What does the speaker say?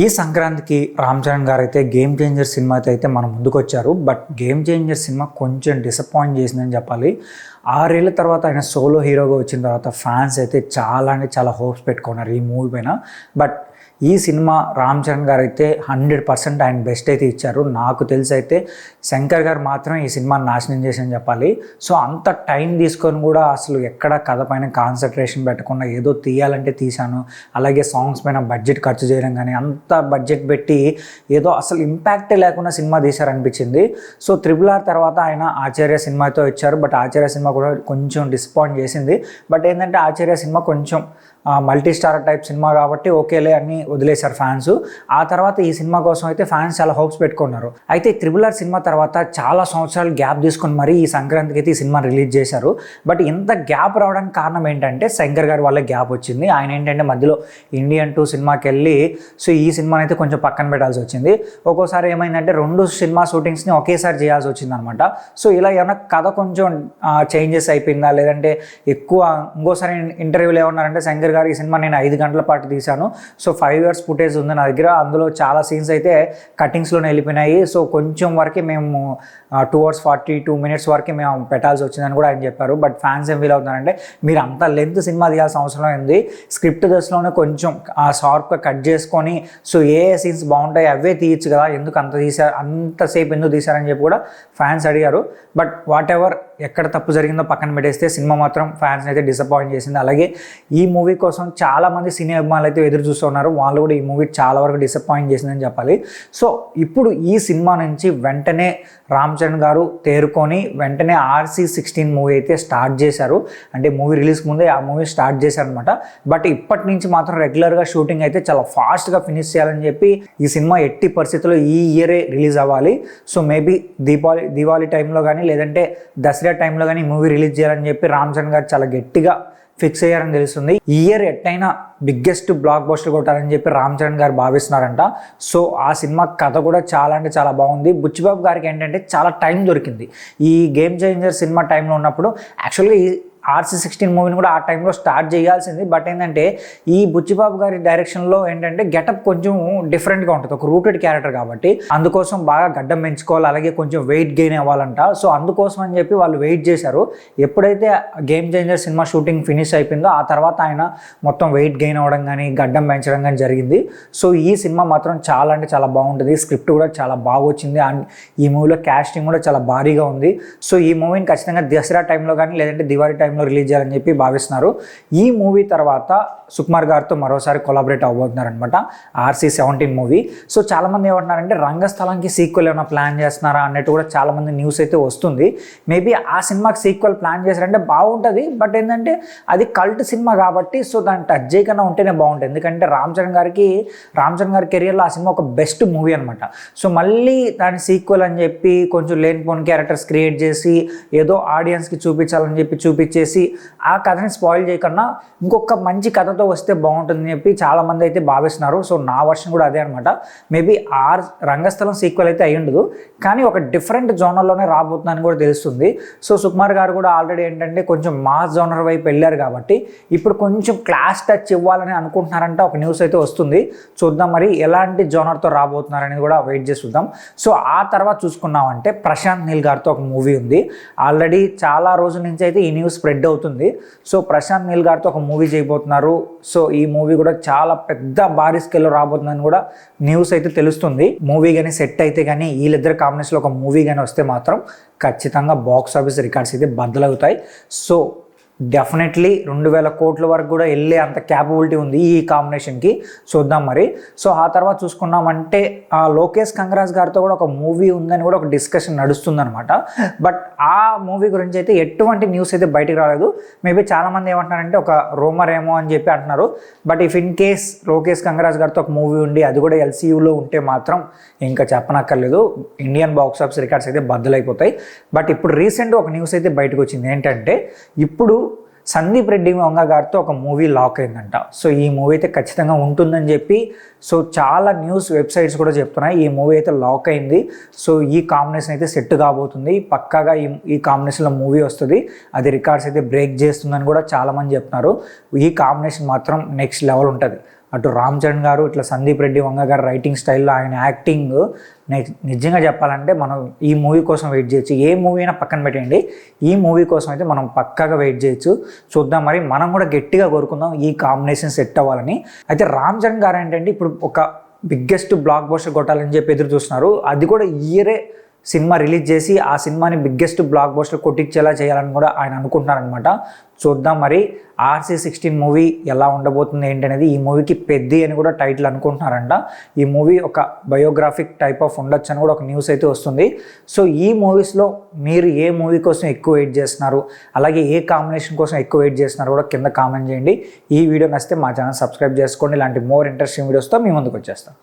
ఈ సంక్రాంతికి రామ్ చరణ్ గారు అయితే గేమ్ చేంజర్ సినిమాతో అయితే మన ముందుకు వచ్చారు. బట్ గేమ్ చేంజర్ సినిమా కొంచెం డిసప్పాయింట్ చేసిందని చెప్పాలి. 6 ఏళ్ళ తర్వాత ఆయన సోలో హీరోగా వచ్చిన తర్వాత ఫ్యాన్స్ అయితే చాలా అంటే చాలా హోప్స్ పెట్టుకున్నారు ఈ మూవీ పైన. బట్ ఈ సినిమా రామ్ చరణ్ గారు అయితే 100% ఆయన బెస్ట్ అయితే ఇచ్చారు. నాకు తెలిసి అయితే శంకర్ గారు మాత్రం ఈ సినిమాని నాశనం చేసని చెప్పాలి. సో అంత టైం తీసుకొని కూడా అసలు ఎక్కడ కథ పైన కాన్సన్ట్రేషన్ పెట్టకుండా ఏదో తీయాలంటే తీశాను. అలాగే సాంగ్స్ పైన బడ్జెట్ ఖర్చు చేయడం కానీ అంత బడ్జెట్ పెట్టి ఏదో అసలు ఇంపాక్టే లేకుండా సినిమా తీశారనిపించింది. సో RRR తర్వాత ఆయన ఆచార్య సినిమాతో ఇచ్చారు. బట్ ఆచార్య సినిమా కూడా కొంచెం డిసప్పాయింట్ చేసింది. బట్ ఏంటంటే ఆచార్య సినిమా కొంచెం మల్టీ స్టార్ టైప్ సినిమా కాబట్టి ఓకేలే అని వదిలేశారు ఫ్యాన్స్. ఆ తర్వాత ఈ సినిమా కోసం అయితే ఫ్యాన్స్ చాలా హోప్స్ పెట్టుకున్నారు. అయితే RRR సినిమా తర్వాత చాలా సంవత్సరాలు గ్యాప్ తీసుకొని మరి ఈ సంక్రాంతికి అయితే ఈ సినిమా రిలీజ్ చేశారు. బట్ ఇంత గ్యాప్ రావడానికి కారణం ఏంటంటే శంకర్ గారి వల్ల గ్యాప్ వచ్చింది. ఆయన ఏంటంటే మధ్యలో ఇండియన్ 2 సినిమాకి వెళ్ళి సో ఈ సినిమాని అయితే కొంచెం పక్కన పెట్టాల్సి వచ్చింది. ఒక్కోసారి ఏమైందంటే 2 సినిమా షూటింగ్స్ని ఒకేసారి చేయాల్సి వచ్చింది అనమాట. సో ఇలా ఏమైనా కథ కొంచెం చేంజెస్ అయిపోయిందా, లేదంటే ఎక్కువ ఇంకోసారి ఇంటర్వ్యూలో ఏమన్నారంటే శంకర్ గారు ఈ సినిమా నేను 5 గంటల పాటు తీశాను. సో 5 years ఫుటేజ్ ఉంది నా దగ్గర, అందులో చాలా సీన్స్ అయితే కటింగ్స్లోనే వెళ్ళిపోయినాయి. సో కొంచెం వరకు మేము 2 hours 42 minutes వరకు మేము పెట్టాల్సి వచ్చిందని కూడా ఆయన చెప్పారు. బట్ ఫ్యాన్స్ ఏం ఫీల్ అవుతున్నారంటే మీరు అంత లెంత్ సినిమా తీయాల్సిన అవసరం ఉంది, స్క్రిప్ట్ దశలోనే కొంచెం షార్ప్గా కట్ చేసుకొని సో ఏ సీన్స్ బాగుంటాయి అవే తీయచ్చు కదా, ఎందుకు అంతసేపు ఎందుకు తీశారని చెప్పి కూడా ఫ్యాన్స్ అడిగారు. బట్ వాట్ ఎవర్ ఎక్కడ తప్పు జరిగిందో పక్కన పెట్టేస్తే సినిమా మాత్రం ఫ్యాన్స్ అయితే డిసప్పాయింట్ చేసింది. అలాగే ఈ మూవీ కోసం చాలామంది సినీ అభిమానులు అయితే ఎదురు చూస్తున్నారు. వాళ్ళు కూడా ఈ మూవీ చాలా వరకు డిసప్పాయింట్ చేసిందని చెప్పాలి. సో ఇప్పుడు ఈ సినిమా నుంచి వెంటనే రామ్ చరణ్ గారు తేరుకొని వెంటనే RC16 మూవీ అయితే స్టార్ట్ చేశారు. అంటే మూవీ రిలీజ్కి ముందే ఆ మూవీ స్టార్ట్ చేశారనమాట. బట్ ఇప్పటి నుంచి మాత్రం రెగ్యులర్గా షూటింగ్ అయితే చాలా ఫాస్ట్గా ఫినిష్ చేయాలని చెప్పి ఈ సినిమా ఎట్టి పరిస్థితుల్లో ఈ ఇయరే రిలీజ్ అవ్వాలి. సో మేబీ దీపావళి టైంలో కానీ లేదంటే దసరా టైంలో కానీ మూవీ రిలీజ్ చేయాలని చెప్పి రామ్ చరణ్ గారు చాలా గట్టిగా ఫిక్స్ అయ్యారని తెలుస్తుంది. ఈ ఇయర్ ఎట్టయినా బిగ్గెస్ట్ బ్లాక్ బస్టర్ కొట్టాలని చెప్పి రామ్ చరణ్ గారు భావిస్తున్నారంట. సో ఆ సినిమా కథ కూడా చాలా అంటే చాలా బాగుంది. బుచ్చిబాబు గారికి ఏంటంటే చాలా టైం దొరికింది ఈ గేమ్ చేంజర్ సినిమా టైంలో ఉన్నప్పుడు. యాక్చువల్గా ఈ RC16 మూవీని కూడా ఆ టైంలో స్టార్ట్ చేయాల్సింది. బట్ ఏంటంటే ఈ బుచ్చిబాబు గారి డైరెక్షన్లో ఏంటంటే గెటప్ కొంచెం డిఫరెంట్గా ఉంటుంది, ఒక రూటెడ్ క్యారెక్టర్ కాబట్టి అందుకోసం బాగా గడ్డం పెంచుకోవాలి, అలాగే కొంచెం వెయిట్ గెయిన్ అవ్వాలంట. సో అందుకోసం అని చెప్పి వాళ్ళు వెయిట్ చేశారు. ఎప్పుడైతే game changer cinema shooting finish అయిపోయిందో ఆ తర్వాత ఆయన మొత్తం వెయిట్ గెయిన్ అవ్వడం కానీ గడ్డం పెంచడం కానీ జరిగింది. సో ఈ సినిమా మాత్రం చాలా అంటే చాలా బాగుంటుంది. స్క్రిప్ట్ కూడా చాలా బాగా వచ్చింది అండ్ ఈ మూవీలో కాస్టింగ్ కూడా చాలా భారీగా ఉంది. సో ఈ మూవీని ఖచ్చితంగా దసరా టైంలో కానీ లేదంటే దివాళీ టైంలో రిలీజ్ చేయాలని చెప్పి భావిస్తున్నారు. ఈ మూవీ తర్వాత సుకుమార్ గారితో మరోసారి కొలాబరేట్ అవబోతున్నారు అనమాట RC17 మూవీ. సో చాలా మంది ఏమంటున్నారంటే రంగస్థలంకి సీక్వెల్ ఏమైనా ప్లాన్ చేస్తున్నారా అన్నట్టు కూడా చాలా మంది న్యూస్ అయితే వస్తుంది. మేబీ ఆ సినిమాకి సీక్వెల్ ప్లాన్ చేశారంటే బాగుంటుంది. బట్ ఏంటంటే అది కల్ట్ సినిమా కాబట్టి సో దాన్ని టచ్ చేయకుండా ఉంటేనే బాగుంటుంది. ఎందుకంటే రామ్ చరణ్ గారి కెరియర్లో ఆ సినిమా ఒక బెస్ట్ మూవీ అనమాట. సో మళ్ళీ దాని సీక్వెల్ అని చెప్పి కొంచెం లేనిపోని క్యారెక్టర్స్ క్రియేట్ చేసి ఏదో ఆడియన్స్కి చూపించాలని చెప్పి చూపించేసి ఆ కథని స్పాయిల్ చేయకుండా ఇంకొక మంచి కథతో వస్తే బాగుంటుందని చెప్పి చాలామంది అయితే భావిస్తున్నారు. సో నా వర్షన్ కూడా అదే అనమాట. మేబీ రంగస్థలం సీక్వెల్ అయితే అయి ఉండదు, కానీ ఒక డిఫరెంట్ జోనర్లోనే రాబోతుందని కూడా తెలుస్తుంది. సో సుకుమార్ గారు కూడా ఆల్రెడీ ఏంటంటే కొంచెం మాస్ జోనర్ వైపు వెళ్ళారు కాబట్టి ఇప్పుడు కొంచెం క్లాస్ టచ్ ఇవ్వాలని అనుకుంటున్నారంట ఒక న్యూస్ అయితే వస్తుంది. చూద్దాం మరి ఎలాంటి జోనర్తో రాబోతున్నారనేది కూడా వెయిట్ చేసి చూద్దాం. సో ఆ తర్వాత చూసుకున్నామంటే ప్రశాంత్ నీల్ గారితో ఒక మూవీ ఉంది. ఆల్రెడీ చాలా రోజుల నుంచి అయితే ఈ న్యూస్ స్ప్రెడ్ అవుతుంది. సో ప్రశాంత్ నీల్ గారితో ఒక మూవీ చేయబోతున్నారు. సో ఈ మూవీ కూడా చాలా పెద్ద భారీ స్కేల్లో రాబోతుందని కూడా న్యూస్ అయితే తెలుస్తుంది. మూవీ కానీ సెట్ అయితే కానీ వీళ్ళిద్దరు కాంబినేషన్లో ఒక మూవీ కానీ వస్తే మాత్రం ఖచ్చితంగా బాక్స్ ఆఫీస్ రికార్డ్స్ అయితే బద్దలవుతాయి. సో డెఫినెట్లీ 2000 కోట్ల వరకు కూడా వెళ్ళే అంత క్యాపబిలిటీ ఉంది ఈ కాంబినేషన్కి. చూద్దాం మరి. సో ఆ తర్వాత చూసుకున్నామంటే లోకేష్ కంగరాజ్ గారితో కూడా ఒక మూవీ ఉందని కూడా ఒక డిస్కషన్ నడుస్తుందన్నమాట. బట్ ఆ మూవీ గురించి అయితే ఎటువంటి న్యూస్ అయితే బయటకు రాలేదు. మేబీ చాలామంది ఏమంటున్నారంటే ఒక రూమర్ ఏమో అని చెప్పి అంటున్నారు. But if in case Lokesh Kanagaraj గారితో ఒక మూవీ ఉండి అది కూడా LCUలో ఉంటే మాత్రం ఇంకా చెప్పనక్కర్లేదు, ఇండియన్ బాక్స్ ఆఫీస్ రికార్డ్స్ అయితే బద్దలైపోతాయి. బట్ ఇప్పుడు రీసెంట్గా ఒక న్యూస్ అయితే బయటకు వచ్చింది. ఏంటంటే ఇప్పుడు సందీప్ రెడ్డి వంగ గారితో ఒక మూవీ లాక్ అయిందంట. సో ఈ మూవీ అయితే ఖచ్చితంగా ఉంటుందని చెప్పి సో చాలా న్యూస్ వెబ్సైట్స్ కూడా చెప్తున్నాయి ఈ మూవీ అయితే లాక్ అయింది. సో ఈ కాంబినేషన్ అయితే సెట్ కాబోతుంది, పక్కాగా ఈ కాంబినేషన్లో మూవీ వస్తుంది, అది రికార్డ్స్ అయితే బ్రేక్ చేస్తుందని కూడా చాలామంది చెప్తున్నారు. ఈ కాంబినేషన్ మాత్రం నెక్స్ట్ లెవెల్ ఉంటుంది. అటు రామ్ చరణ్ గారు ఇట్లా సందీప్ రెడ్డి వంగ గారు రైటింగ్ స్టైల్లో ఆయన యాక్టింగ్ నిజంగా చెప్పాలంటే మనం ఈ మూవీ కోసం వెయిట్ చేయొచ్చు. ఏ మూవీ అయినా పక్కన పెట్టండి, ఈ మూవీ కోసం అయితే మనం పక్కాగా వెయిట్ చేయొచ్చు. చూద్దాం మరి, మనం కూడా గట్టిగా కోరుకుందాం ఈ కాంబినేషన్ సెట్ అవ్వాలని. అయితే రామ్ చరణ్ గారు ఏంటంటే ఇప్పుడు ఒక బిగ్గెస్ట్ బ్లాక్ బస్టర్ కొట్టాలని చెప్పి ఎదురు చూస్తున్నారు. అది కూడా ఇయరే సినిమా రిలీజ్ చేసి ఆ సినిమాని బిగ్గెస్ట్ బ్లాక్ బస్టర్ కొట్టించేలా చేయాలని కూడా ఆయన అనుకుంటున్నారనమాట. చూద్దాం మరి RC16 మూవీ ఎలా ఉండబోతుంది ఏంటనేది. ఈ మూవీకి పెద్ది అని కూడా టైటిల్ అనుకుంటున్నారంట. ఈ మూవీ ఒక బయోగ్రాఫిక్ టైప్ ఆఫ్ ఉండొచ్చు అని కూడా ఒక న్యూస్ అయితే వస్తుంది. సో ఈ మూవీస్లో మీరు ఏ మూవీ కోసం ఎక్కువ వెయిట్ చేస్తున్నారు, అలాగే ఏ కాంబినేషన్ కోసం ఎక్కువ వెయిట్ చేస్తున్నారు కూడా కింద కామెంట్ చేయండి. ఈ వీడియో నచ్చితే మా ఛానల్ సబ్స్క్రైబ్ చేసుకోండి. ఇలాంటి మోర్ ఇంట్రెస్టింగ్ వీడియోస్తో మీ ముందుకు వచ్చేస్తాం.